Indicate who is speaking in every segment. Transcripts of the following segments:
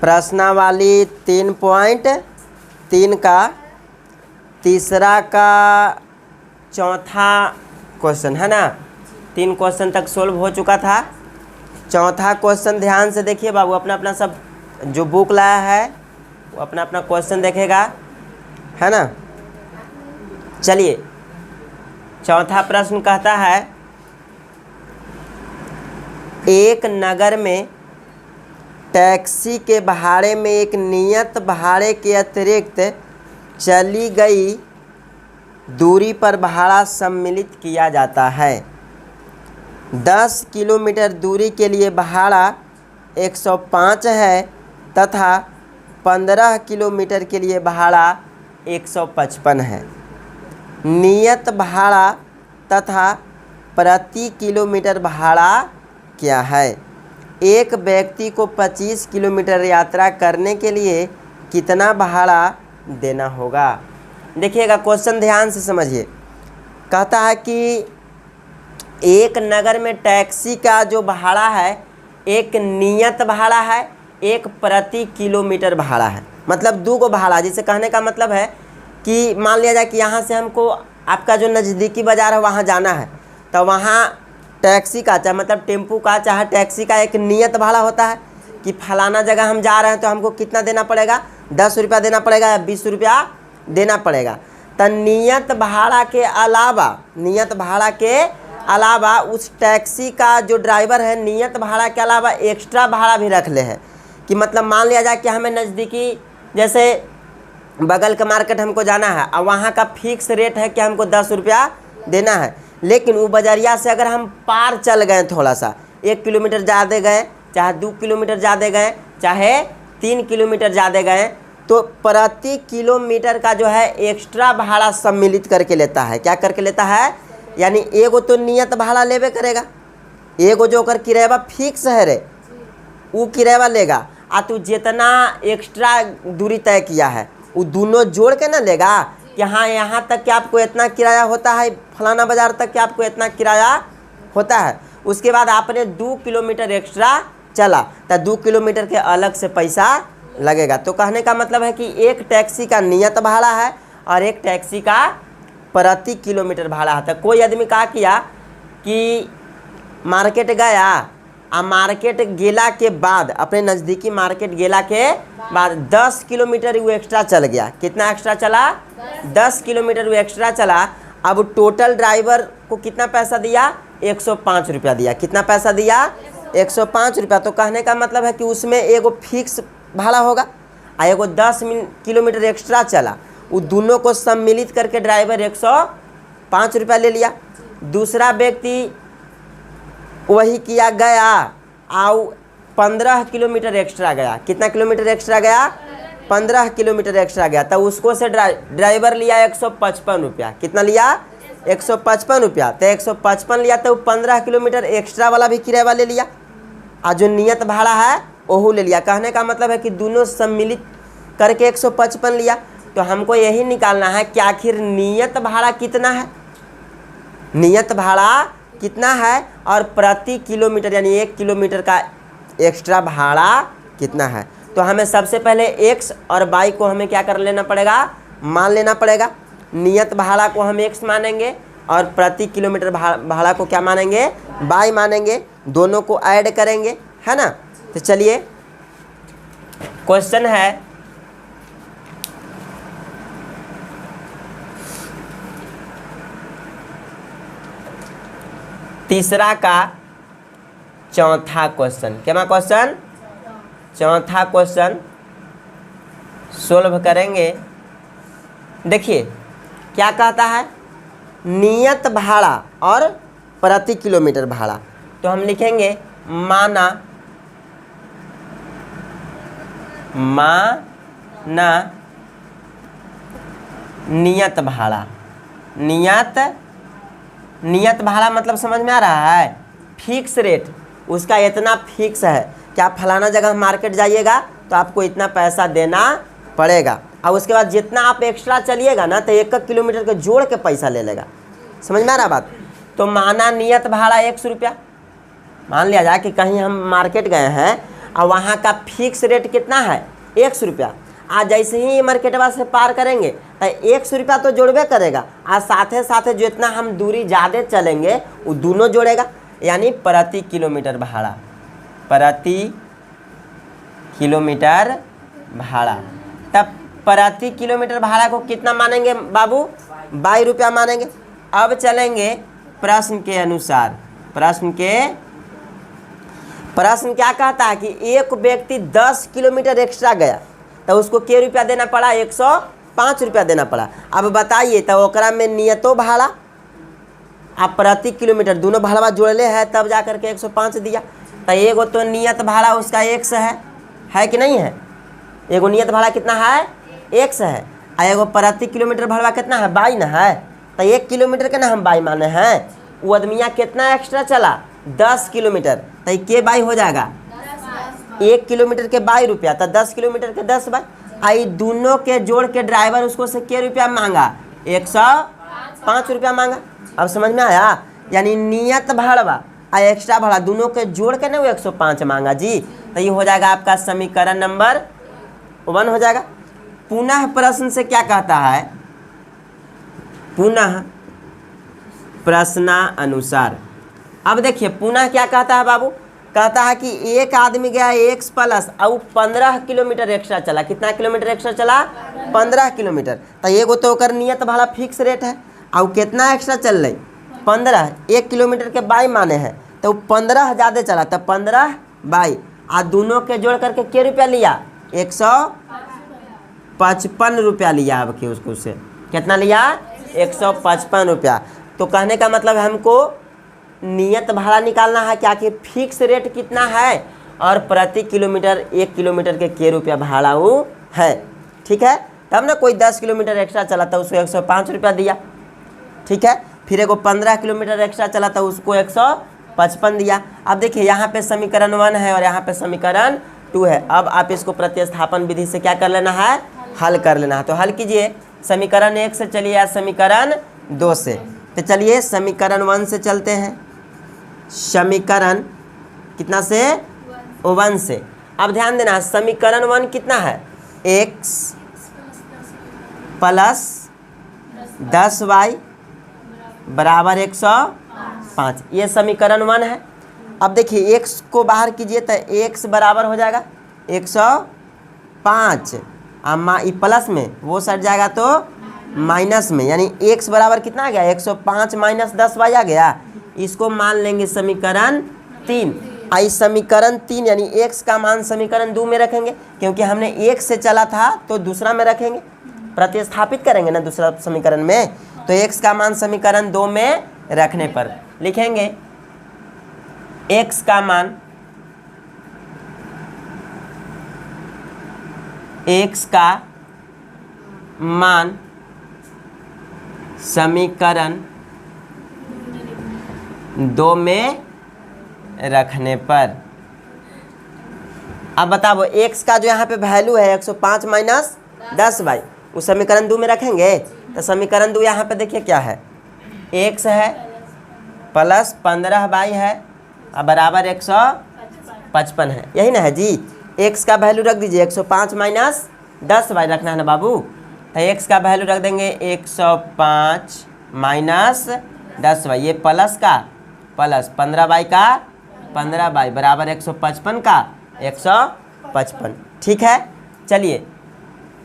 Speaker 1: प्रश्नावली 3.3 का तीसरा का चौथा क्वेश्चन है ना। 3 क्वेश्चन तक सोल्व हो चुका था। चौथा क्वेश्चन ध्यान से देखिए बाबू, अपना अपना सब जो बुक लाया है वो अपना अपना क्वेश्चन देखेगा, है ना। चलिए, चौथा प्रश्न कहता है, एक नगर में टैक्सी के भाड़े में एक नियत भाड़े के अतिरिक्त चली गई दूरी पर भाड़ा सम्मिलित किया जाता है। 10 किलोमीटर दूरी के लिए भाड़ा 105 है तथा 15 किलोमीटर के लिए भाड़ा 155 है। नियत भाड़ा तथा प्रति किलोमीटर भाड़ा क्या है? एक व्यक्ति को 25 किलोमीटर यात्रा करने के लिए कितना भाड़ा देना होगा? देखिएगा, क्वेश्चन ध्यान से समझिए। कहता है कि एक नगर में टैक्सी का जो भाड़ा है एक नियत भाड़ा है, एक प्रति किलोमीटर भाड़ा है। मतलब 2 को भाड़ा, जिसे कहने का मतलब है कि मान लिया जाए कि यहाँ से हमको आपका जो नज़दीकी बाज़ार है वहाँ जाना है, तो वहाँ टैक्सी का चाहे मतलब टेम्पू का चाहे टैक्सी का एक नियत भाड़ा होता है कि फलाना जगह हम जा रहे हैं तो हमको कितना देना पड़ेगा, 10 रुपया देना पड़ेगा या 20 रुपया देना पड़ेगा। तो नियत भाड़ा के अलावा उस टैक्सी का जो ड्राइवर है नियत भाड़ा के अलावा एक्स्ट्रा भाड़ा भी रख ले है कि मतलब मान लिया जाए कि हमें नज़दीकी जैसे बगल का मार्केट हमको जाना है और वहाँ का फिक्स रेट है कि हमको 10 रुपया देना है, लेकिन वो बजरिया से अगर हम पार चल गए थोड़ा सा 1 किलोमीटर ज़्यादा गए, चाहे 2 किलोमीटर ज़्यादा गए, चाहे 3 किलोमीटर ज़्यादा गए, तो प्रति किलोमीटर का जो है एक्स्ट्रा भाड़ा सम्मिलित करके लेता है। क्या करके लेता है? यानी एगो तो नियत भाड़ा लेवे करेगा, एगो जो कर किराया फिक्स है रे वो किराया लेगा, आ तू जितना एक्स्ट्रा दूरी तय किया है वो दोनों जोड़ के ना लेगा कि हाँ यहाँ तक कि आपको इतना किराया होता है, फलाना बाज़ार तक कि आपको इतना किराया होता है। उसके बाद आपने 2 किलोमीटर एक्स्ट्रा चला तो 2 किलोमीटर के अलग से पैसा लगेगा। तो कहने का मतलब है कि एक टैक्सी का नियत भाड़ा है और एक टैक्सी का प्रति किलोमीटर भाड़ा है। तो कोई आदमी क्या किया कि मार्केट गया और मार्केट गेला के बाद अपने नज़दीकी मार्केट गेला के बाद 10 किलोमीटर वो एक्स्ट्रा चल गया। कितना एक्स्ट्रा चला? 10 किलोमीटर वो एक्स्ट्रा चला। अब टोटल ड्राइवर को कितना पैसा दिया? 105 रुपया दिया। कितना पैसा दिया? 105 रुपया। तो कहने का मतलब है कि उसमें एगो फिक्स भाड़ा होगा और एगो 10 किलोमीटर एक्स्ट्रा चला, वो दोनों को सम्मिलित करके ड्राइवर 105 रुपया ले लिया। दूसरा व्यक्ति वही किया गया और 15 किलोमीटर एक्स्ट्रा गया। कितना किलोमीटर एक्स्ट्रा गया? 15 किलोमीटर एक्स्ट्रा गया। तो उसको से ड्राइवर लिया 155 रुपया। कितना लिया? 155 रुपया। तो 155 लिया तो 15 किलोमीटर एक्स्ट्रा वाला भी किराया ले लिया और जो नियत भाड़ा है वह ले लिया। कहने का मतलब है कि दोनों सम्मिलित करके 155 लिया। तो हमको यही निकालना है कि आखिर नियत भाड़ा कितना है, नियत भाड़ा कितना है और प्रति किलोमीटर यानी 1 किलोमीटर का एक्स्ट्रा भाड़ा कितना है। तो हमें सबसे पहले x और y को हमें क्या कर लेना पड़ेगा? मान लेना पड़ेगा। नियत भाड़ा को हम x मानेंगे और प्रति किलोमीटर भाड़ा को क्या मानेंगे? y मानेंगे। दोनों को ऐड करेंगे, है ना। तो चलिए, क्वेश्चन है तीसरा का चौथा क्वेश्चन। क्या क्वेश्चन? चौथा क्वेश्चन सोल्व करेंगे। देखिए क्या कहता है, नियत भाड़ा और प्रति किलोमीटर भाड़ा। तो हम लिखेंगे माना नियत भाड़ा। नियत भाड़ा मतलब समझ में आ रहा है? फिक्स रेट, उसका इतना फिक्स है कि आप फलाना जगह मार्केट जाइएगा तो आपको इतना पैसा देना पड़ेगा और उसके बाद जितना आप एक्स्ट्रा चलिएगा ना तो 1 किलोमीटर के जोड़ के पैसा ले लेगा। समझ में आ रहा बात? तो माना नियत भाड़ा 100 रुपया। मान लिया जाए कि कहीं हम मार्केट गए हैं और वहाँ का फिक्स रेट कितना है 100 रुपया। आज जैसे ही मार्केटवा से पार करेंगे तो 100 रुपया तो जोड़बे करेगा, और साथे साथे जितना हम दूरी ज़्यादा चलेंगे वो दोनों जोड़ेगा, यानी प्रति किलोमीटर भाड़ा, प्रति किलोमीटर भाड़ा। तब प्रति किलोमीटर भाड़ा को कितना मानेंगे बाबू 22 रुपया मानेंगे। अब चलेंगे प्रश्न के अनुसार। प्रश्न क्या कहता है कि एक व्यक्ति 10 किलोमीटर एक्स्ट्रा गया तो उसको क्या रुपया देना पड़ा 105 रुपया देना पड़ा। अब बताइए तो ओकरा में नियतो भाड़ा आप प्रति किलोमीटर दोनों भाड़ा जोड़ले है तब जा करके 105 दिया। तो एगो तो नियत भाड़ा उसका 100 है कि नहीं है। एगो नियत भाड़ा कितना है 100 है, और एगो प्रति किलोमीटर भाड़ा कितना है 22 ना है। तो 1 किलोमीटर के ना हम 22 माने हैं। वो आदमिया कितना एक्स्ट्रा चला 10 किलोमीटर, तो ये के 22 हो जाएगा 1 किलोमीटर के 22 रुपया, तो 10 किलोमीटर के 10 बाई। आई दोनों के जोड़ के ड्राइवर उसको से क्या रुपया मांगा 105 रुपया मांगा। अब समझ में आया। यानी नियत भाड़ा और एक्स्ट्रा भाड़ा दोनों के जोड़ के ना वो 105 मांगा जी। तो ये हो जाएगा आपका समीकरण नंबर 1 हो जाएगा। पुनः प्रश्न से क्या कहता है, पुनः प्रश्नानुसार। अब देखिए पुनः क्या कहता है बाबू, कहता है कि एक आदमी गया x प्लस और 15 किलोमीटर एक्स्ट्रा चला। कितना किलोमीटर एक्स्ट्रा चला 15 किलोमीटर। तो एगो तो ओकर नियत भाड़ा फिक्स रेट है और कितना एक्स्ट्रा चल रही 15, 1 किलोमीटर के 22 माने हैं तो 15 ज़्यादा चला, तो 15 22 और दोनों के जोड़ करके क्या रुपया लिया 155 रुपया लिया। अब के उसको से कितना लिया 155 रुपया। तो कहने का मतलब हमको नियत भाड़ा निकालना है क्या कि फिक्स रेट कितना है और प्रति किलोमीटर 1 किलोमीटर के क्या रुपया भाड़ा वो है। ठीक है, तब ना कोई 10 किलोमीटर एक्स्ट्रा चला था उसको 105 रुपया दिया। ठीक है, फिर एगो 15 किलोमीटर एक्स्ट्रा चला था उसको 155 दिया। अब देखिए यहाँ पे समीकरण 1 है और यहाँ पे समीकरण 2 है। अब आप इसको प्रतिस्थापन विधि से क्या कर लेना है, हल कर लेना है। तो हल कीजिए समीकरण 1 से चलिए या समीकरण 2 से। तो चलिए समीकरण 1 से चलते हैं। समीकरण कितना से 1 से। अब ध्यान देना समीकरण 1 कितना है x प्लस 10y बराबर 105। ये समीकरण 1 है। अब देखिए x को बाहर कीजिए तो x बराबर हो जाएगा 105, ये प्लस में वो सट जाएगा तो माइनस में, यानी x बराबर कितना आ गया 105 माइनस 10y आ गया। इसको मान लेंगे समीकरण 3। आई समीकरण 3 यानी x का मान समीकरण 2 में रखेंगे क्योंकि हमने 1 से चला था तो दूसरा में रखेंगे, प्रतिस्थापित करेंगे ना दूसरा समीकरण में। तो x का मान समीकरण 2 में रखने पर लिखेंगे x का मान, x का मान समीकरण 2 में रखने पर। अब बताओ x का जो यहाँ पे वैल्यू है 105 माइनस 10y उस समीकरण 2 में रखेंगे। तो समीकरण 2 यहाँ पे देखिए क्या है x है प्लस 15y है और बराबर 155 है, यही ना है जी। x का वैल्यू रख दीजिए 105 माइनस 10y रखना है ना बाबू। तो x का वैल्यू रख देंगे 105 माइनस 10y, ये प्लस का प्लस 15y का 15y बराबर 155 का 155। ठीक है, चलिए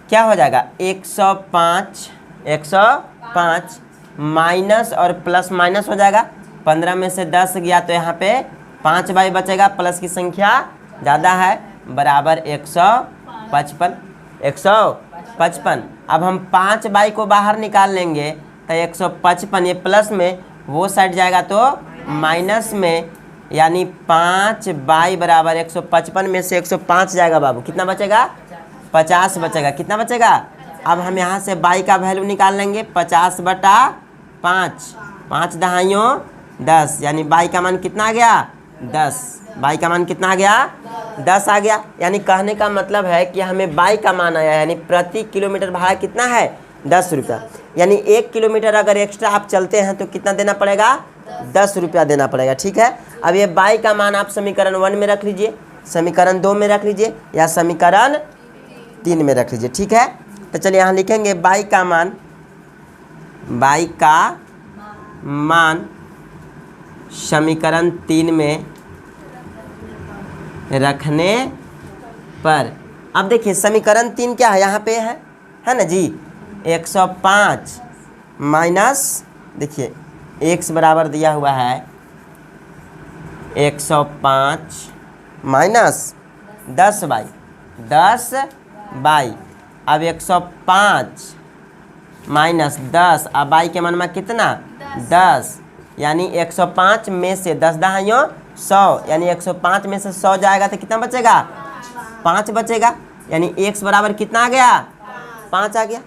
Speaker 1: क्या हो जाएगा 105 माइनस और प्लस माइनस हो जाएगा। 15 में से 10 गया तो यहाँ पे 5y बचेगा, प्लस की संख्या ज़्यादा है बराबर 155। अब हम 5y को बाहर निकाल लेंगे तो 155 ये प्लस में वो साइड जाएगा तो माइनस में, यानी 5y बराबर 155 में से 105 जाएगा बाबू, कितना बचेगा 50 बचेगा। कितना बचेगा, अब हम यहाँ से y का वैल्यू निकाल लेंगे 50/5, 5 दहाइयों 10, यानी y का मान कितना आ गया 10। y का मान कितना आ गया 10 आ गया। यानी कहने का मतलब है कि हमें y का मान आया, यानी प्रति किलोमीटर भाड़ा कितना है 10 रुपया। यानी 1 किलोमीटर अगर एक्स्ट्रा आप चलते हैं तो कितना देना पड़ेगा 10 रुपया देना पड़ेगा। ठीक है, अब ये y का मान आप समीकरण 1 में रख लीजिए। समीकरण 2 में रख लीजिए या समीकरण 3 में रख लीजिए, ठीक है। तो चलिए यहाँ लिखेंगे y का मान समीकरण 3 में रखने पर। अब देखिए समीकरण 3 क्या है, यहाँ पे है ना जी, 105 माइनस, देखिए x बराबर दिया हुआ है 105 माइनस 10/10 अब 105 माइनस 10, अब बाई के मन में कितना 10, यानी 105 में से 10 दहाइयों 100, यानी 105 में से 100 जाएगा तो कितना बचेगा 5 बचेगा, यानी x बराबर कितना आ गया 5 आ गया।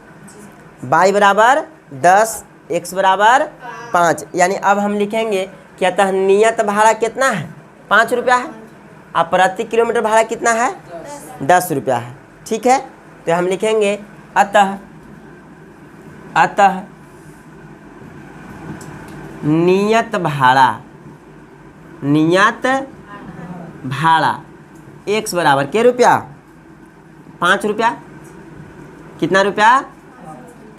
Speaker 1: y बराबर 10, x बराबर 5, यानी अब हम लिखेंगे कि अतः नियत भाड़ा कितना है 5 रुपया है, अब प्रति किलोमीटर भाड़ा कितना है 10 रुपया है, ठीक है। तो हम लिखेंगे अतः नियत भाड़ा x बराबर के रुपया 5 रुपया, कितना रुपया,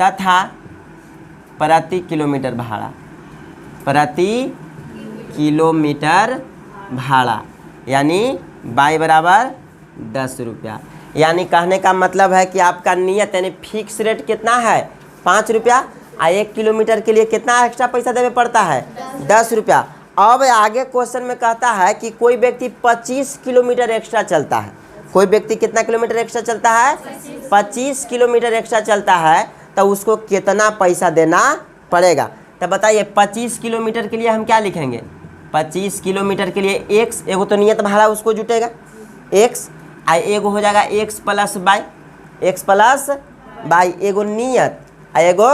Speaker 1: तथा प्रति किलोमीटर भाड़ा यानी y बराबर 10 रुपया। यानी कहने का मतलब है कि आपका नियत यानी फिक्स रेट कितना है 5 रुपया, और 1 किलोमीटर के लिए कितना एक्स्ट्रा पैसा देना पड़ता है 10 रुपया। अब आगे क्वेश्चन में कहता है कि कोई व्यक्ति 25 किलोमीटर एक्स्ट्रा चलता है, कोई व्यक्ति कितना किलोमीटर एक्स्ट्रा चलता है 25 किलोमीटर एक्स्ट्रा चलता है, तो उसको कितना पैसा देना पड़ेगा। तो बताइए 25 किलोमीटर के लिए हम क्या लिखेंगे, 25 किलोमीटर के लिए x, एगो तो नियत भाड़ा उसको जुटेगा x, आ एगो हो जाएगा x प्लस बाई, एगो नियत आ एगो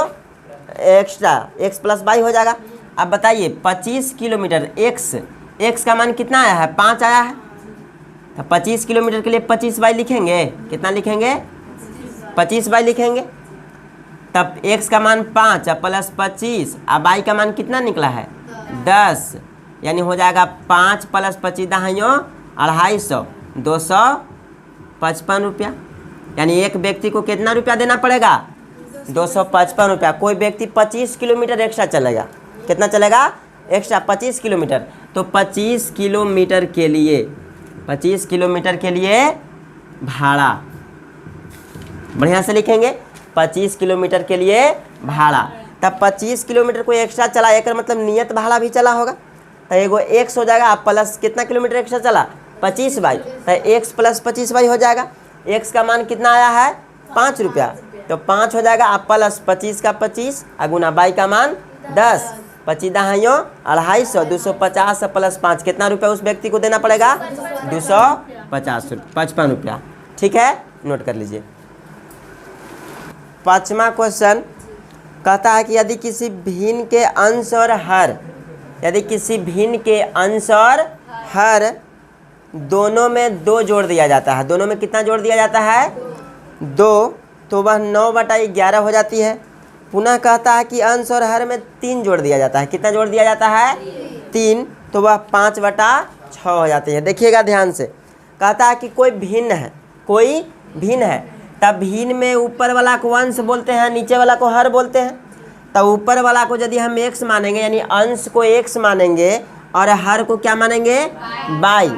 Speaker 1: एक्स्ट्रा x प्लस बाई हो जाएगा। अब बताइए 25 किलोमीटर x का मान कितना आया है 5 आया है, तो 25 किलोमीटर के लिए 25 बाई लिखेंगे, कितना लिखेंगे 25 बाई लिखेंगे, तब x का मान 5 प्लस 25, अब y का मान कितना निकला है 10, यानी हो जाएगा 5 प्लस 25 दहाइयों 250, 255 रुपया। यानी एक व्यक्ति को कितना रुपया देना पड़ेगा 255 रुपया। कोई व्यक्ति 25 किलोमीटर एक्स्ट्रा चलेगा, कितना चलेगा एक्स्ट्रा 25 किलोमीटर, तो 25 किलोमीटर के लिए भाड़ा, बढ़िया से लिखेंगे 25 किलोमीटर के लिए भाड़ा, तब 25 किलोमीटर कोई एक्स्ट्रा चला, एक मतलब नियत भाड़ा भी चला होगा, तो एगो x हो जाएगा, आप प्लस कितना किलोमीटर एक्स्ट्रा चला 25 बाई, तो x प्लस 25 बाई हो जाएगा। x का मान कितना आया है 5 रुपया, तो 5 हो जाएगा, आप प्लस 25 का 25 गुना बाई का मान 10, 25 दहाइयों 250, 250 प्लस 5 कितना रुपया उस व्यक्ति को देना पड़ेगा 255 रुपया, ठीक है, नोट कर लीजिए। 5वां क्वेश्चन कहता है कि यदि किसी भिन्न के अंश और हर दोनों में 2 जोड़ दिया जाता है, दोनों में कितना जोड़ दिया जाता है 2, तो वह 9/11 हो जाती है। पुनः कहता है कि अंश और हर में 3 जोड़ दिया जाता है, कितना जोड़ दिया जाता है 3, तो वह 5/6 हो जाती है। देखिएगा ध्यान से, कहता है कि कोई भिन्न है, तब भिन्न में ऊपर वाला को अंश बोलते हैं, नीचे वाला को हर बोलते हैं। तब ऊपर वाला को यदि हम x मानेंगे यानी अंश को x मानेंगे और हर को क्या मानेंगे बाई,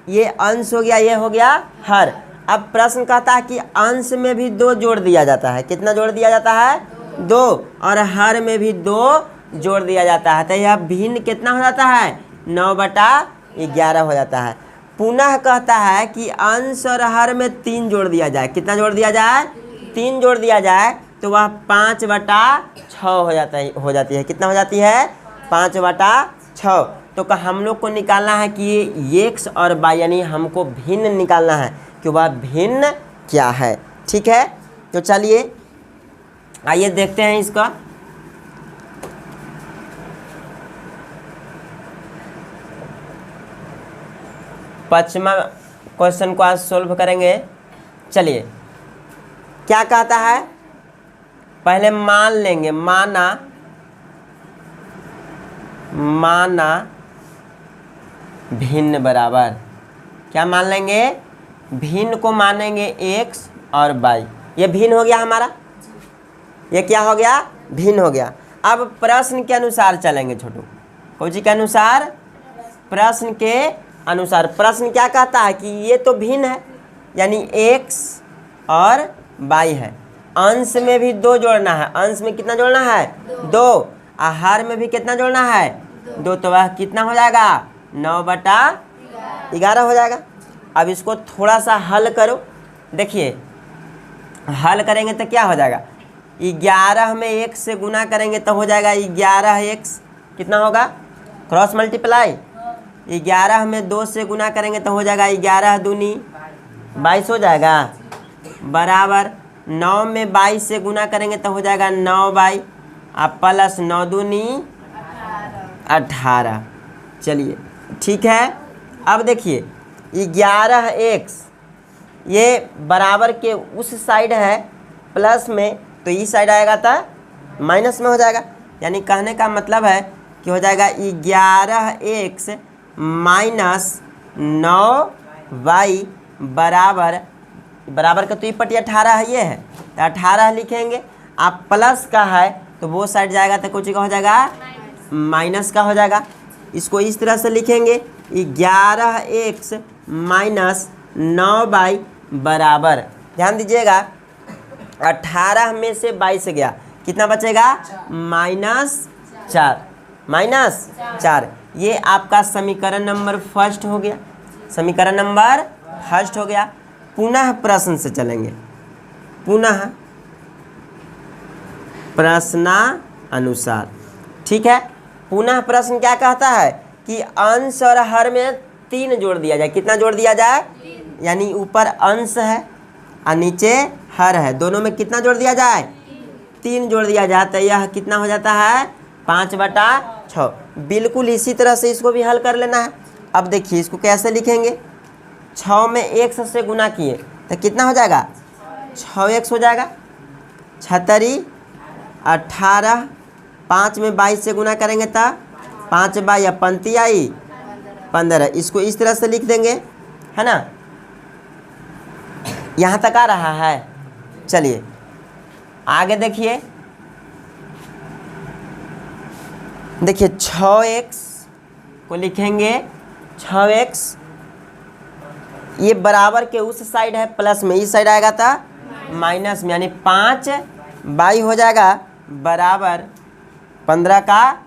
Speaker 1: ये अंश हो गया, ये हो गया हर। अब प्रश्न कहता है कि अंश में भी 2 जोड़ दिया जाता है, कितना जोड़ दिया जाता है 2, और हर में भी 2 जोड़ दिया जाता है, तो यह भिन्न कितना हो जाता है 9/11 हो जाता है। पुनः कहता है कि अंश और हर में 3 जोड़ दिया जाए, कितना जोड़ दिया जाए 3 जोड़ दिया जाए, तो वह 5/6 हो जाती है, कितना हो जाती है 5/6। तो हम लोग को निकालना है कि x और y यानी हमको भिन्न निकालना है कि वह भिन्न क्या है, ठीक है। तो चलिए आइए देखते हैं इसका। पांचवा क्वेश्चन को आज सोल्व करेंगे। चलिए क्या कहता है, पहले मान लेंगे, माना भिन्न बराबर क्या मान लेंगे, भिन्न को मानेंगे x और y। ये भिन्न हो गया हमारा, ये क्या हो गया, भिन्न हो गया। अब प्रश्न के अनुसार चलेंगे छोटू, कौची के अनुसार, प्रश्न के अनुसार। प्रश्न क्या कहता है कि ये तो भिन्न है, यानी x और y है। अंश में भी 2 जोड़ना है, अंश में कितना जोड़ना है, 2। आहार में भी कितना जोड़ना है, 2। तो वह कितना हो जाएगा, 9/11 हो जाएगा। अब इसको थोड़ा सा हल करो, देखिए हल करेंगे तो क्या हो जाएगा, 11 में 1 से गुना करेंगे तो हो जाएगा 11x, कितना होगा, क्रॉस मल्टीप्लाई। 11 में 2 से गुना करेंगे तो हो जाएगा 11 दूनी 22 हो जाएगा, बराबर 9 में 22 से गुना करेंगे तो हो जाएगा 9y, अब प्लस 9 दूनी 18। चलिए ठीक है। अब देखिए 11x ये बराबर के उस साइड है प्लस में, तो इस साइड आएगा था माइनस में हो जाएगा। यानी कहने का मतलब है कि हो जाएगा 11x माइनस 9y बराबर का तो ये पटी 18 है, ये है तो 18 लिखेंगे। आप प्लस का है तो वो साइड जाएगा तो कुछ का हो जाएगा माइनस का हो जाएगा। इसको इस तरह से लिखेंगे 11x माइनस 9y बराबर, ध्यान दीजिएगा 18 में से 22 गया, कितना बचेगा, -4। ये आपका समीकरण नंबर फर्स्ट हो गया, समीकरण नंबर फर्स्ट हो गया। पुनः प्रश्न से चलेंगे, पुनः प्रश्नानुसार, ठीक है। पुनः प्रश्न क्या कहता है कि अंश और हर में 3 जोड़ दिया जाए, कितना जोड़ दिया जाए, यानी ऊपर अंश है और नीचे हर है, दोनों में कितना जोड़ दिया जाए, 3 जोड़ दिया जाए, तो यह कितना हो जाता है 5/6। बिल्कुल इसी तरह से इसको भी हल कर लेना है। अब देखिए इसको कैसे लिखेंगे, 6 में 1 से गुना किए तो कितना हो जाएगा, 6x हो जाएगा, 6 18, 5 में 22 से गुना करेंगे तो 5/, पंती आई 15। इसको इस तरह से लिख देंगे, है ना, यहाँ तक आ रहा है। चलिए आगे देखिए, 6x को लिखेंगे 6x, ये बराबर के उस साइड है प्लस में, इस साइड आएगा था माइनस में, यानी 5/, हो जाएगा बराबर 15 का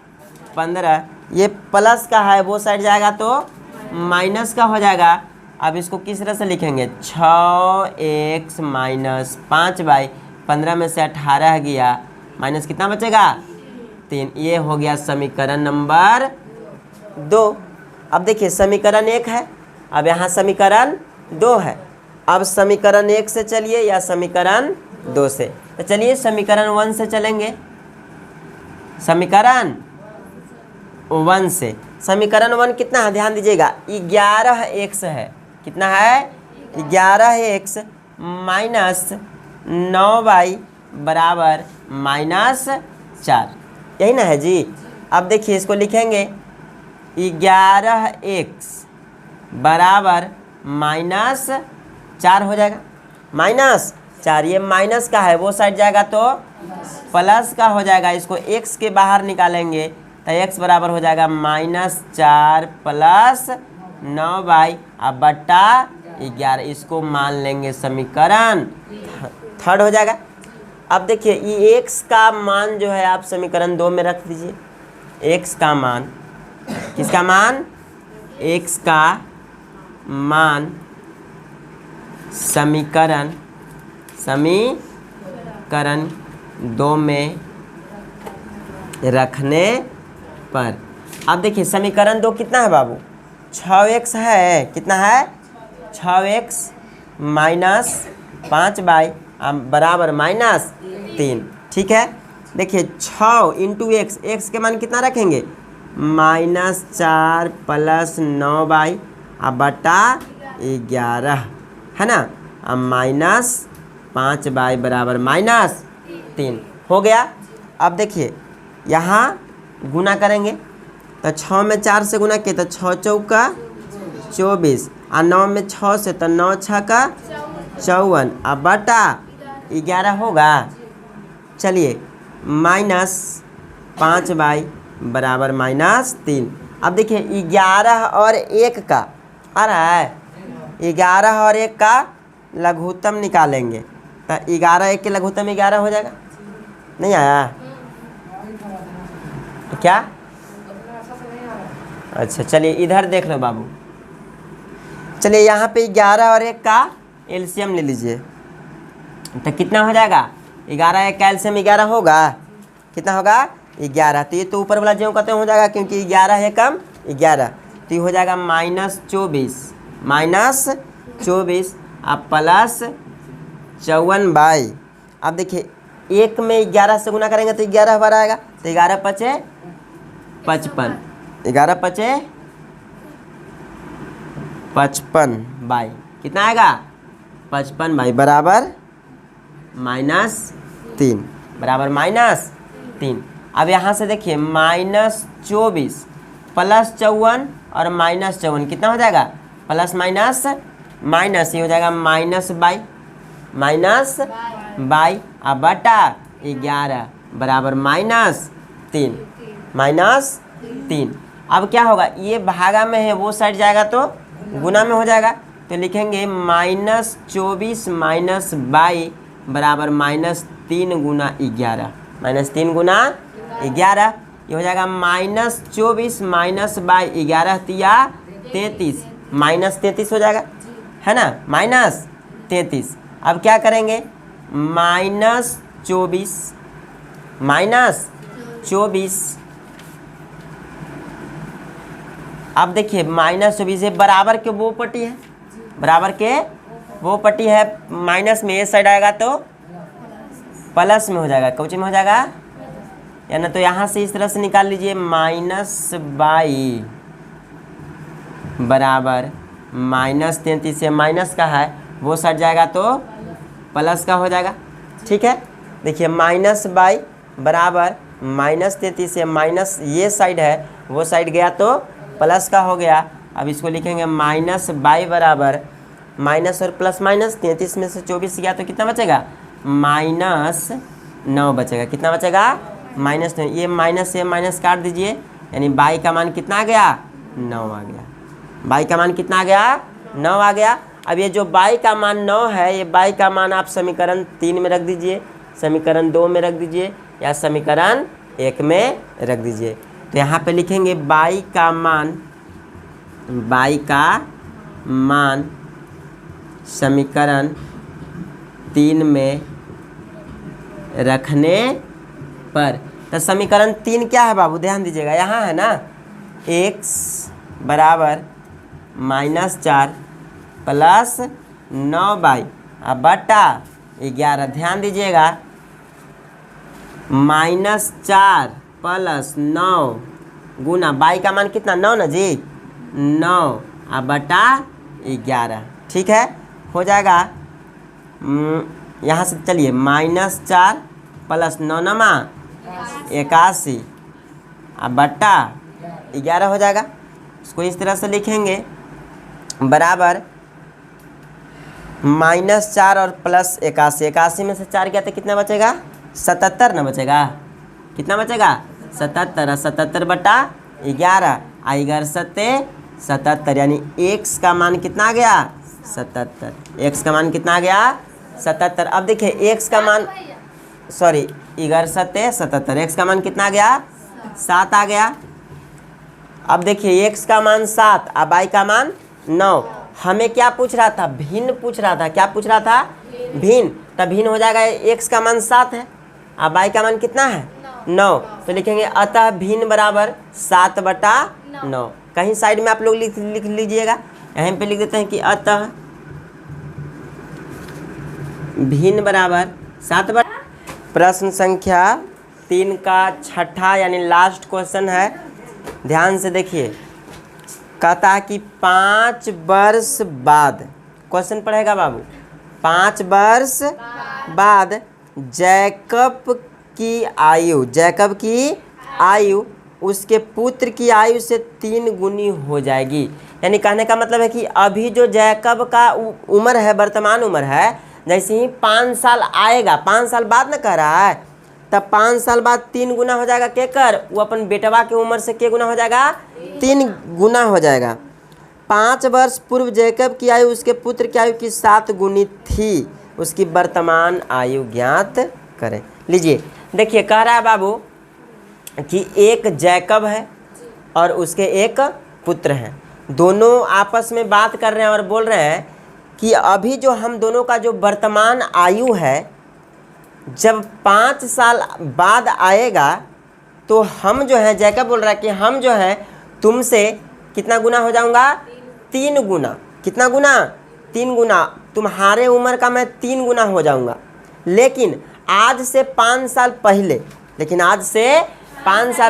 Speaker 1: 15। ये प्लस का है, वो साइड जाएगा तो माइनस का हो जाएगा। अब इसको किस तरह से लिखेंगे, 6x माइनस 5/, 15 में से 18 गया, माइनस कितना बचेगा, 3। ये हो गया समीकरण नंबर 2। अब देखिए समीकरण 1 है, अब यहाँ समीकरण 2 है। अब समीकरण 1 से चलिए या समीकरण 2 से, तो चलिए समीकरण 1 से चलेंगे, समीकरण 1 से। समीकरण 1 कितना है, ध्यान दीजिएगा 11x है, कितना है, 11x माइनस 9y बराबर -4, यही ना है जी। अब देखिए इसको लिखेंगे 11x बराबर -4 हो जाएगा, -4। ये माइनस का है, वो साइड जाएगा तो प्लस का हो जाएगा। इसको x के बाहर निकालेंगे तो x बराबर हो जाएगा -4 प्लस 9y बटा 11। इसको मान लेंगे समीकरण 3 हो जाएगा। अब देखिए ये x का मान जो है आप समीकरण 2 में रख दीजिए, x का मान, किसका मान, x का मान समीकरण 2 में रखने पर। अब देखिए समीकरण 2 कितना है बाबू, 6x है, कितना है, 6x माइनस 5/, बराबर -3, ठीक है। देखिए 6 इंटू x के मान कितना रखेंगे, -4 प्लस 9y बटा 11, है ना, -5y बराबर -3 हो गया। अब देखिए यहाँ गुना करेंगे तो 6 में 4 से गुना किए तो 6 चौका 24, और 9 में 6 से तो 9 6 का 54 अब बटा 11 होगा। चलिए -5 बराबर -3। अब देखिए 11 और 1 का आ रहा है, 11 और 1 का लघुत्तम निकालेंगे तो 11 1 के लघुत्तम 11 हो जाएगा। नहीं आया क्या? अच्छा चलिए इधर देख लो बाबू। चलिए यहाँ पे 11 और 1 का एलसीएम ले लीजिए तो कितना हो जाएगा? 11 1 का एलसीएम 11 होगा। कितना होगा? 11। तो ये तो ऊपर वाला ज्यों कहते हो जाएगा क्योंकि 11 है कम 11, तो ये हो जाएगा -24 अब प्लस 54/। अब देखिए 1 में 11 से गुना करेंगे तो 11 बार आएगा तो 11 पचे 55, 11 पचे 55/। कितना आएगा? 55/, बराबर -3, बराबर -3। अब यहाँ से देखिए -24 प्लस 54 और -54 कितना हो जाएगा? प्लस माइनस माइनस, ये हो जाएगा -22 अब बटा 11 बराबर -3। अब क्या होगा? ये भागा में है, वो साइड जाएगा तो गुना में हो जाएगा। तो लिखेंगे -24 - 22 बराबर -3 गुना 11, -3 गुना 11। ये हो जाएगा -24 - 22 11 तिया 33, -33 हो जाएगा, है ना, -33। अब क्या करेंगे? -24 अब देखिए -24 है बराबर के वो पट्टी है, बराबर के वो पट्टी है, माइनस में ये साइड आएगा तो प्लस में हो जाएगा, कौची में हो जाएगा? या ना तो यहाँ से इस तरह से निकाल लीजिए -22 बराबर -33 से माइनस का है वो साइड जाएगा तो प्लस का हो जाएगा। ठीक है, देखिए -22 बराबर -33 से माइनस ये साइड है वो साइड गया तो प्लस का हो गया। अब इसको लिखेंगे -22 बराबर माइनस और प्लस माइनस, 33 में से 24 गया तो कितना बचेगा? -9 बचेगा। कितना बचेगा? -9। ये माइनस से माइनस काट दीजिए, यानी बाई का मान कितना आ गया? 9 आ गया। बाई का मान कितना आ गया? 9 आ गया। अब ये जो बाई का मान 9 है, ये बाई का मान आप समीकरण 3 में रख दीजिए, समीकरण 2 में रख दीजिए या समीकरण 1 में रख दीजिए। तो यहाँ पे लिखेंगे बाई का मान समीकरण 3 में रखने पर, तो समीकरण 3 क्या है बाबू? ध्यान दीजिएगा, यहाँ है ना x बराबर -4 प्लस 9 अब बटा 11। ध्यान दीजिएगा -4 प्लस 9 गुना बाई का मान कितना? 9 ना जी, 9 अब बटा 11। ठीक है, हो जाएगा। यहाँ से चलिए -4 प्लस 9 नमा 81 अब बटा 11 हो जाएगा। इसको इस तरह से लिखेंगे बराबर -4 और प्लस 81, 81 में से 4 गया तो कितना बचेगा? 77 ना बचेगा। कितना बचेगा? 77, 77 बटा 11 आई 11 7 77, यानी x का मान कितना आ गया? 77। x का मान कितना आ गया? 77। अब देखिए x का मान, सॉरी 11 7 77, x का मान कितना आ गया? 7 आ गया। अब देखिए x का मान 7 और y का मान 9। हमें क्या पूछ रहा था? भिन्न पूछ रहा था। क्या पूछ रहा था? भिन्न। तब भिन्न हो जाएगा, x का मान 7 है और y का मान कितना है? 9। तो लिखेंगे अतः भिन्न बराबर 7 बटा 9। कहीं साइड में आप लोग लिख लीजिएगा, यहीं पे लिख देते हैं कि अतः भिन्न बराबर 7 बटा। प्रश्न संख्या 3 का छठा यानी लास्ट क्वेश्चन है, ध्यान से देखिए। कहता है कि 5 वर्ष बाद, क्वेश्चन पढ़ेगा बाबू, 5 वर्ष बाद जैकब की आयु उसके पुत्र की आयु से 3 गुनी हो जाएगी। यानी कहने का मतलब है कि अभी जो जैकब का उम्र है, वर्तमान उम्र है, जैसे ही 5 साल आएगा, 5 साल बाद ना कह रहा है, तब 5 साल बाद 3 गुना हो जाएगा के कर, वो अपन बेटवा की उम्र से के गुना हो जाएगा, 3 गुना हो जाएगा। 5 वर्ष पूर्व जैकब की आयु उसके पुत्र की आयु की 7 गुनी थी, उसकी वर्तमान आयु ज्ञात करें। लीजिए देखिए, कह रहा है बाबू कि एक जैकब है और उसके एक पुत्र हैं, दोनों आपस में बात कर रहे हैं और बोल रहे हैं कि अभी जो हम दोनों का जो वर्तमान आयु है, जब 5 साल बाद आएगा तो हम जो है, जैकब बोल रहा है कि हम जो है तुमसे कितना गुना हो जाऊंगा, 3 गुना। कितना गुना? 3 गुना। तुम्हारे उम्र का मैं 3 गुना हो जाऊंगा। लेकिन आज से 5 साल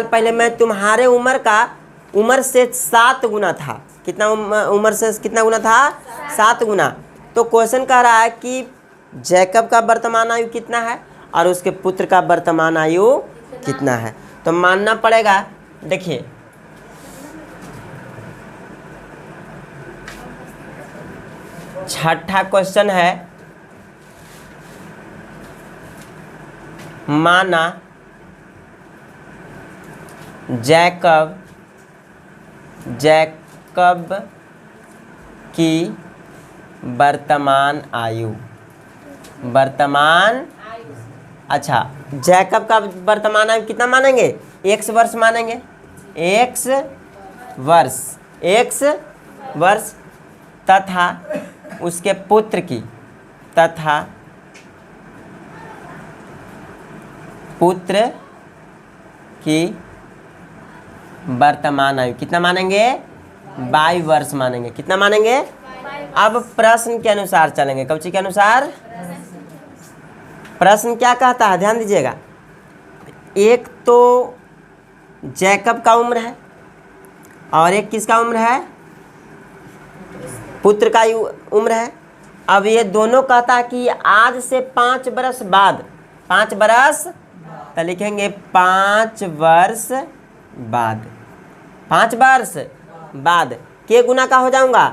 Speaker 1: पहले, मैं तुम्हारे उम्र से 7 गुना था। कितना उम्र से कितना गुना था? 7 गुना। तो क्वेश्चन कह रहा है कि जैकब का वर्तमान आयु कितना है और उसके पुत्र का वर्तमान आयु कितना है। तो मानना पड़ेगा, देखिए छठा क्वेश्चन है, माना जैकब की वर्तमान आयु, अच्छा जैकब का वर्तमान आयु कितना मानेंगे? x वर्ष मानेंगे, x वर्ष तथा उसके पुत्र की वर्तमान आयु कितना मानेंगे? 22 वर्ष मानेंगे। कितना मानेंगे? अब प्रश्न के अनुसार चलेंगे। कौची के अनुसार? प्रश्न क्या कहता है, ध्यान दीजिएगा। एक तो जैकब का उम्र है और एक किसका उम्र है? पुत्र का उम्र है। अब ये दोनों कहता है कि आज से 5 वर्ष बाद, 5 वर्ष, तो लिखेंगे 5 वर्ष बाद, 5 वर्ष बाद के गुना का हो जाऊंगा?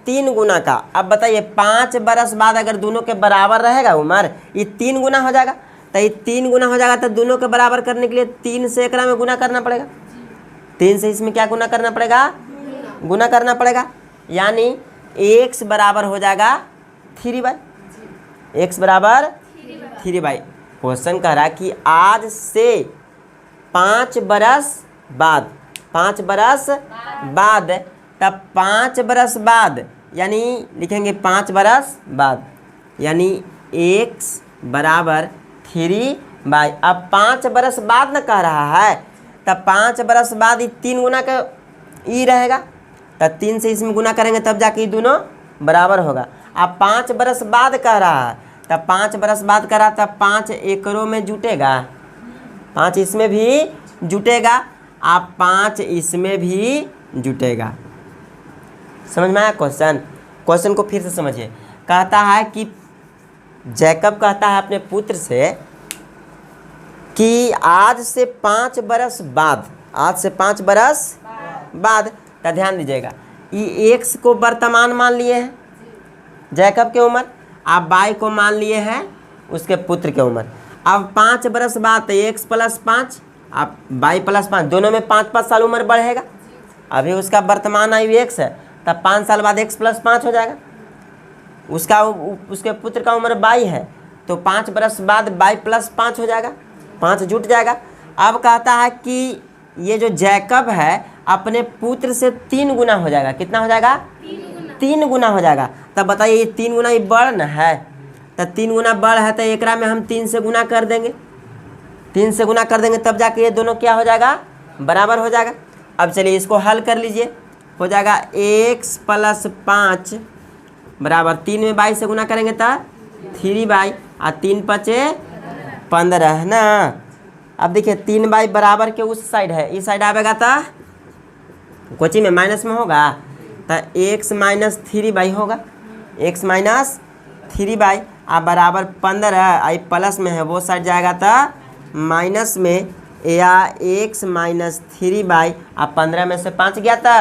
Speaker 1: 3 गुना का। अब बताइए 5 वर्ष बाद अगर दोनों के बराबर रहेगा उम्र, ये 3 गुना हो जाएगा। तो ये 3 गुना हो जाएगा, तो दोनों के बराबर करने के लिए 3 से एकरा में गुना करना पड़ेगा, 3 से इसमें क्या गुना करना पड़ेगा? गुना करना पड़ेगा। यानी x बराबर हो जाएगा 3/, x बराबर 3/। क्वेश्चन कह रहा है कि आज से 5 बरस बाद, 5 बरस बाद, तब 5 बरस बाद यानी लिखेंगे 5 बरस बाद, यानी x बराबर 3/। अब 5 बरस बाद न कह रहा है, तब 5 बरस बाद ये 3 गुना का ई रहेगा, तब 3 से इसमें गुना करेंगे तब जाके ये दोनों बराबर होगा। अब 5 बरस बाद कह रहा है, तब 5 बरस बाद कह रहा, तब 5 एकड़ों में जुटेगा, 5 इसमें भी जुटेगा, अब 5 इसमें भी जुटेगा। समझ में आया क्वेश्चन? क्वेश्चन को फिर से समझिए। कहता है कि जैकब कहता है अपने पुत्र से कि आज से 5 बरस बाद, आज से 5 बरस बाद, तो ध्यान दीजिएगा, ये x को वर्तमान मान लिए हैं जैकब के उम्र, आप y को मान लिए हैं उसके पुत्र के उम्र। अब 5 बरस बाद तो x + 5, आप y + 5, दोनों में 5-5 साल उम्र बढ़ेगा। अभी उसका वर्तमान आयु x है, तब 5 साल बाद x + 5 हो जाएगा। उसके पुत्र का उम्र y है, तो 5 बरस बाद y + 5 हो जाएगा, 5 जुट जाएगा। अब कहता है कि ये जो जैकब है अपने पुत्र से 3 गुना हो जाएगा। कितना हो जाएगा? 3 गुना हो जाएगा। तब बताइए ये 3 गुना ये बढ़ न है, तो 3 गुना बढ़ है, तो एकरा में हम 3 से गुना कर देंगे, 3 से गुना कर देंगे, तब जाके ये दोनों क्या हो जाएगा? बराबर हो जाएगा। अब चलिए इसको हल कर लीजिए। हो जाएगा x + 5 बराबर 3 में 22 से गुना करेंगे तो 3/, और 3 × 5 = 15 है ना। अब देखिए 3/, बराबर के उस साइड है, इस साइड आएगा तो कोची में माइनस में होगा, तो x - 3/, होगा, x - 3/, आप बराबर 15, आई प्लस में है वो साइड जाएगा तो माइनस में, या x - 3/, आप 15 में से 5 गया था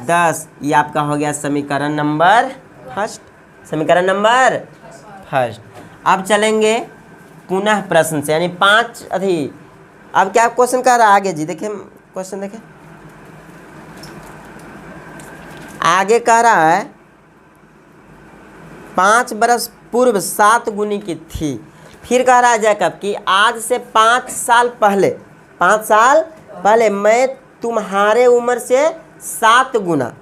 Speaker 1: 10। ये आपका हो गया समीकरण नंबर फर्स्ट, समीकरण नंबर फर्स्ट। अब चलेंगे पुनः प्रश्न से, यानी 5 अधि। अब क्या क्वेश्चन कह रहा है आगे जी, देखिए क्वेश्चन देखिए आगे कह रहा है 5 बरस पूर्व 7 गुनी की थी। फिर कह रहा है जैकब कि आज से 5 साल पहले, 5 साल पहले मैं तुम्हारे उम्र से 7 गुना,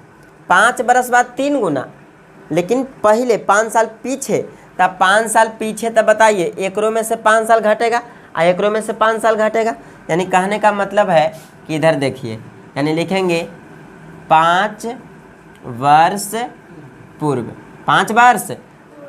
Speaker 1: 5 बरस बाद 3 गुना, लेकिन पहले 5 साल पीछे, तब 5 साल पीछे तब बताइए एकरों में से 5 साल घटेगा और एकरों में से 5 साल घटेगा। यानी कहने का मतलब है कि इधर देखिए, यानी लिखेंगे 5 वर्ष पूर्व, 5 वर्ष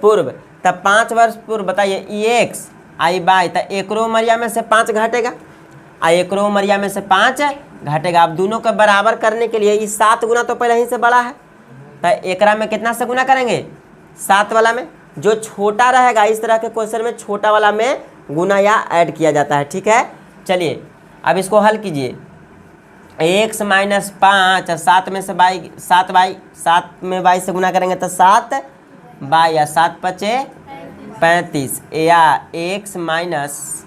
Speaker 1: पूर्व, तब 5 वर्ष पूर्व बताइए एक्स आई बाई, तो एकरो उमरिया में से 5 घटेगा और एकरो उमरिया में से 5 घटेगा। अब दोनों को बराबर करने के लिए इस 7 गुना तो पहले ही से बड़ा है, तो एकरा में कितना से गुना करेंगे 7 वाला में, जो छोटा रहेगा इस तरह के क्वेश्चन में छोटा वाला में गुना या ऐड किया जाता है। ठीक है, चलिए अब इसको हल कीजिए। x माइनस 5 और 7 में से बाई, 7 में बाई से गुना करेंगे तो 7 बाई या 7 पचे 35, या x माइनस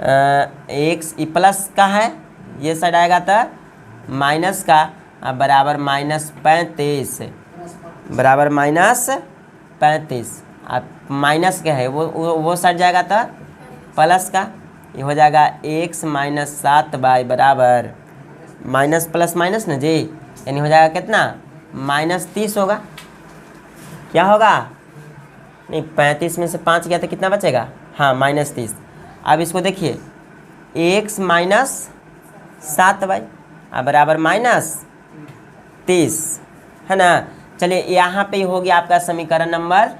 Speaker 1: x प्लस का है, ये साइड आएगा तो माइनस का, बराबर -35, बराबर -35। अब माइनस का है वो साइड जाएगा तो प्लस का, ये हो जाएगा x माइनस 7 बाई बराबर माइनस प्लस माइनस ना जी, यानी हो जाएगा कितना -30 होगा। क्या होगा, नहीं 35 में से 5 गया तो कितना बचेगा, हाँ -30। अब इसको देखिए x माइनस 7 बाई बराबर -30 है ना। चलिए यहाँ पे हो गया आपका समीकरण नंबर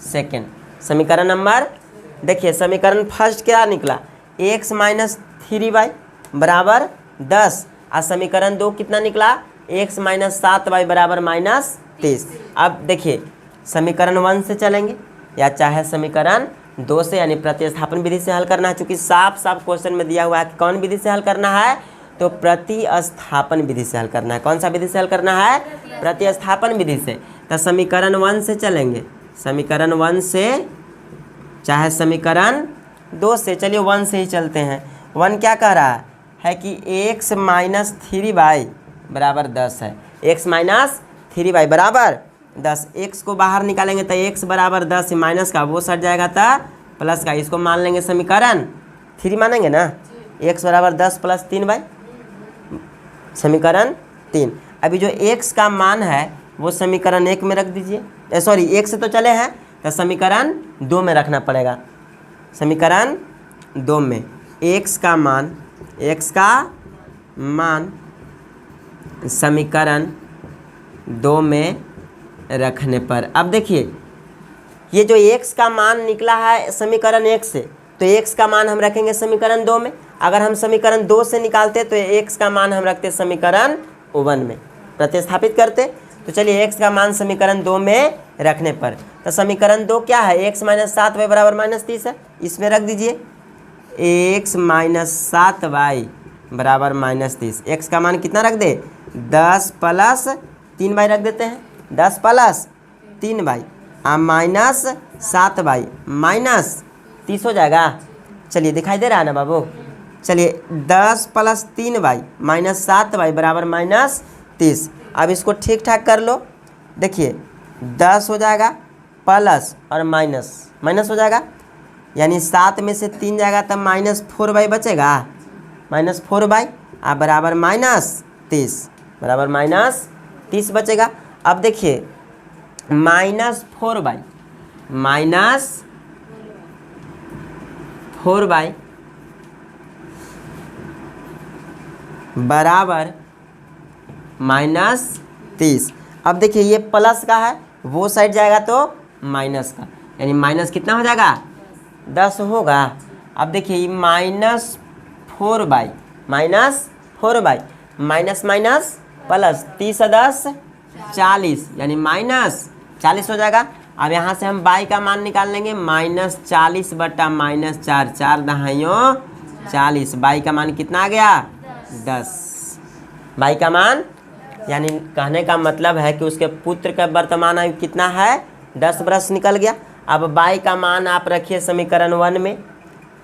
Speaker 1: सेकंड। समीकरण नंबर देखिए, समीकरण फर्स्ट क्या निकला, x माइनस 3 बाई बराबर 10, और समीकरण 2 कितना निकला, x माइनस 7 बाई बराबर -30। अब देखिए समीकरण 1 से चलेंगे या चाहे समीकरण 2 से, यानी प्रतिस्थापन विधि से हल करना है। चूँकि साफ साफ क्वेश्चन में दिया हुआ है कि कौन विधि से हल करना है, तो प्रतिस्थापन विधि से हल करना है। कौन सा विधि से हल करना है, प्रतिस्थापन विधि से। तो समीकरण 1 से चलेंगे, समीकरण 1 से चाहे समीकरण 2 से, चलिए 1 से ही चलते हैं। 1 क्या कह रहा है कि x माइनस 3 बाई बराबर 10 है, x माइनस 3 बाई बराबर 10। x को बाहर निकालेंगे तो x बराबर 10, माइनस का वो सट जाएगा था प्लस का, इसको मान लेंगे समीकरण 3 मानेंगे ना, x बराबर 10 प्लस 3 बाई समीकरण 3। अभी जो x का मान है वो समीकरण 1 में रख दीजिए, सॉरी 1 से तो चले हैं, तो समीकरण 2 में रखना पड़ेगा। समीकरण 2 में x का मान समीकरण 2 में रखने पर, अब देखिए ये जो x का मान निकला है समीकरण 1 से, तो x का मान हम रखेंगे समीकरण 2 में। अगर हम समीकरण 2 से निकालते तो x का मान हम रखते समीकरण 1 में, प्रतिस्थापित करते। तो चलिए x का मान समीकरण 2 में रखने पर, तो समीकरण 2 क्या है, x माइनस 7 बाई बराबर -30 है, इसमें रख दीजिए x माइनस 7 बाई बराबर -30। x का मान कितना रख दे, 10 प्लस 3 बाई रख देते हैं, 10 प्लस 3 बाई माइनस 7 बाई -30 हो जाएगा। चलिए दिखाई दे रहा है ना बाबू, चलिए 10 प्लस 3 बाई -7 बाई बराबर -30। अब इसको ठीक ठाक कर लो, देखिए 10 हो जाएगा प्लस और माइनस हो जाएगा, यानी 7 में से 3 जाएगा तब -4 बाई बचेगा, -4 बाई बराबर -30, बराबर -30 बचेगा। अब देखिए -4 बाई बराबर -30। अब देखिए ये प्लस का है, वो साइड जाएगा तो माइनस का, यानी माइनस कितना हो जाएगा, 10 होगा। अब देखिए -4 बाई माइनस प्लस 30 10 40, यानी -40 हो जाएगा। अब यहाँ से हम बाई का मान निकाल लेंगे, -40 बटा -4, 4 दहाइयों 40, बाई का मान कितना आ गया, 10। बाई का मान यानी कहने का मतलब है कि उसके पुत्र का वर्तमान आयु कितना है, 10 वर्ष निकल गया। अब बाई का मान आप रखिए समीकरण 1 में,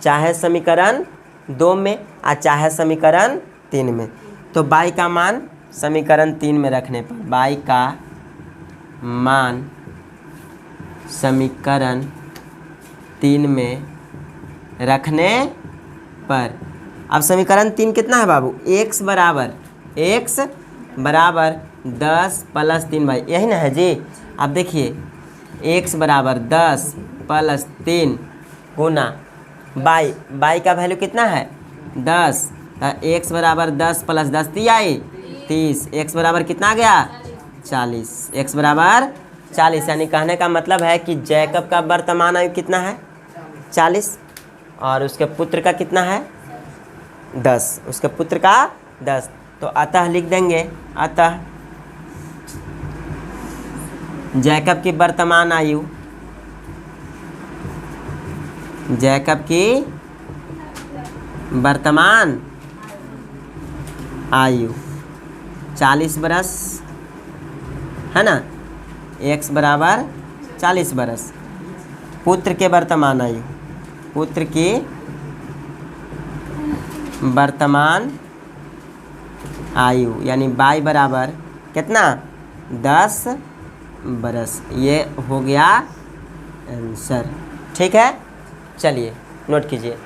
Speaker 1: चाहे समीकरण 2 में और चाहे समीकरण 3 में। तो बाई का मान समीकरण 3 में रखने पर, बाई का मान समीकरण 3 में रखने पर, अब समीकरण 3 कितना है बाबू, x बराबर 10 + 3 यही ना है जी। अब देखिए x बराबर 10 + 3 गुना बाई का वैल्यू कितना है 10, x बराबर 10 + 10 30, x बराबर कितना आ गया 40, x बराबर 40। यानी कहने का मतलब है कि जैकब का वर्तमान आयु कितना है 40 और उसके पुत्र का कितना है 10, उसके पुत्र का 10। तो अतः लिख देंगे, अतः जैकब की वर्तमान आयु, जैकब की वर्तमान आयु 40 बरस है ना, x बराबर 40 बरस। पुत्र के वर्तमान आयु, पुत्र की वर्तमान आयु यानी बाई बराबर कितना 10 बरस। ये हो गया आंसर। ठीक है, चलिए नोट कीजिए।